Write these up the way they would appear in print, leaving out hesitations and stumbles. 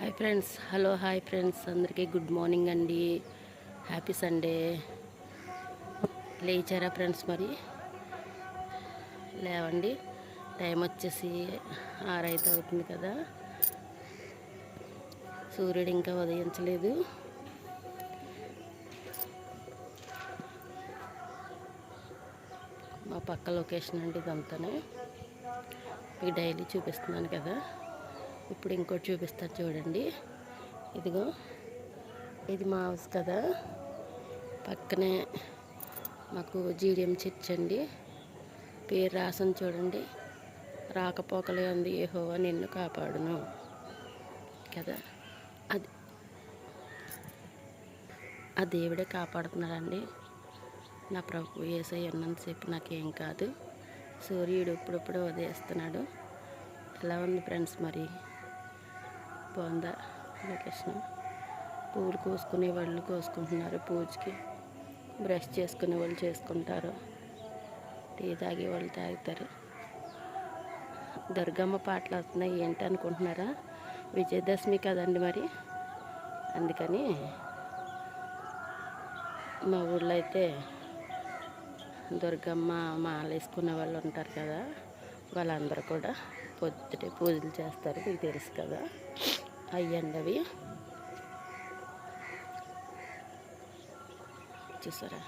Hi friends, hello hi friends, అందరికీ good morning అండి. Happy Sunday. లేచారా ఫ్రెండ్స్? మరి లేవండి, టైం వచ్చేసి 6 అవుతుంది కదా. సూర్యుడు ఇంకా ఉదయించలేదు. మా పక్క లొకేషన్ అండి ఇదంతానే. మీకు డైలీ చూపిస్తున్నాను కదా, ఇప్పుడు ఇంకోటి చూపిస్తారు చూడండి. ఇదిగో, ఇది మా హౌస్ కదా. పక్కనే మాకు జీడియం చర్చ్ అండి. పేరు రాసని చూడండి. రాకపోకలే ఉంది యెహోవా నిన్ను కాపాడును కదా. అది ఆ దేవుడే కాపాడుతున్నాడండి. నా ప్రభు యేసయ్య ఉన్నంతసేపు నాకేం కాదు. సూర్యుడు ఇప్పుడిప్పుడు ఉదయిస్తున్నాడు. ఎలా ఉంది ఫ్రెండ్స్? మరి బాగుందా లొకేషన్? పూలు కోసుకునే వాళ్ళు కోసుకుంటున్నారు, పూజకి బ్రష్ చేసుకునే వాళ్ళు చేసుకుంటారు, టీ తాగే వాళ్ళు తాగుతారు. దుర్గమ్మ పాటలు వస్తున్నాయి ఏంటి అనుకుంటున్నారా? విజయదశమి కదండి మరి, అందుకని మా ఊళ్ళో అయితే దుర్గమ్మ మాల వేసుకునే వాళ్ళు ఉంటారు కదా, వాళ్ళందరూ కూడా పొద్దుటే పూజలు చేస్తారు. మీకు తెలుసు కదా, అయ్యండి అవి. చూసారా,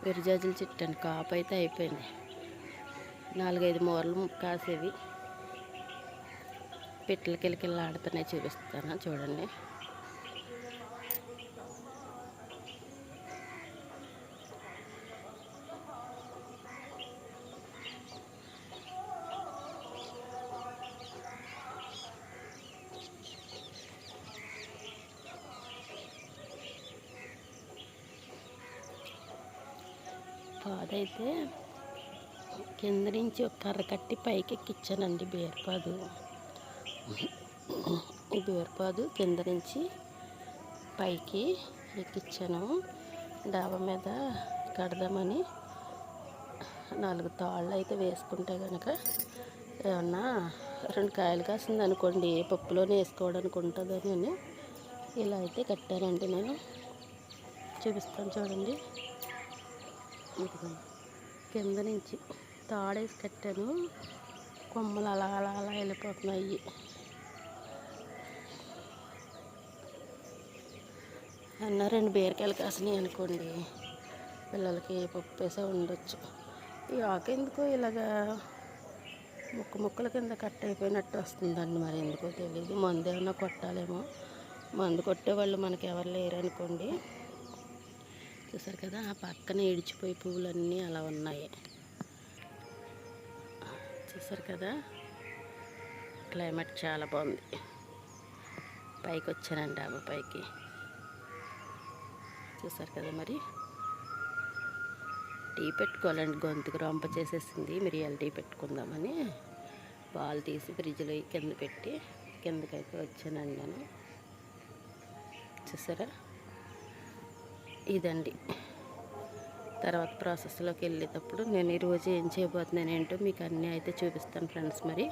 విరజాజుల చెట్టు అని కాపు అయితే అయిపోయింది. 4-5 మూరలు కాసేవి పిట్టలకిలకిల్లా ఆడుతున్నాయి. చూపిస్తాను చూడండి. పాదైతే కింద నుంచి ఒక కర్ర కట్టి పైకి ఎక్కించానండి. బేర్పాదు, ఈ బేర్పాదు కింద నుంచి పైకి ఎక్కించాను. డాబా మీద కడదామని 4 తాళ్ళు అయితే వేసుకుంటే కనుక ఏమన్నా 2 కాయలు కాసింది అనుకోండి, పప్పులోనే వేసుకోవడానికి ఉంటుందని ఇలా అయితే కట్టానండి. నేను చూపిస్తాను చూడండి. కింద నుంచి తాడేసి కట్టాను. కొమ్మలు అలా అలా అలా వెళ్ళిపోతున్నాయి. అన్న 2 బీరకాయలు కాసినాయి అనుకోండి, పిల్లలకి పప్పు వేసే ఉండొచ్చు. ఈ ఆకు ఎందుకో ఇలాగా ముక్కల కింద కట్ అయిపోయినట్టు వస్తుందండి. మరి ఎందుకో తెలియదు. మందు ఏమైనా కొట్టాలేమో. మందు కొట్టేవాళ్ళు మనకి ఎవరు లేరు అనుకోండి. చూసారు కదా, ఆ పక్కన ఇడిచిపోయి పువ్వులన్నీ అలా ఉన్నాయి. చూసారు కదా, క్లైమేట్ చాలా బాగుంది. పైకి వచ్చానండి, డాబా పైకి. చూసారు కదా, మరి టీ పెట్టుకోవాలండి. గొంతుకు రొంప చేసేసింది. మిరియాల టీ పెట్టుకుందామని పాలు తీసి ఫ్రిడ్జ్లో కింద పెట్టి కిందకైతే వచ్చానండి నేను. చూసారా, ఇదండి. తర్వాత ప్రాసెస్లోకి వెళ్ళేటప్పుడు నేను ఈరోజు ఏం చేయబోతున్నాను ఏంటో మీకు అన్నీ అయితే చూపిస్తాను ఫ్రెండ్స్. మరి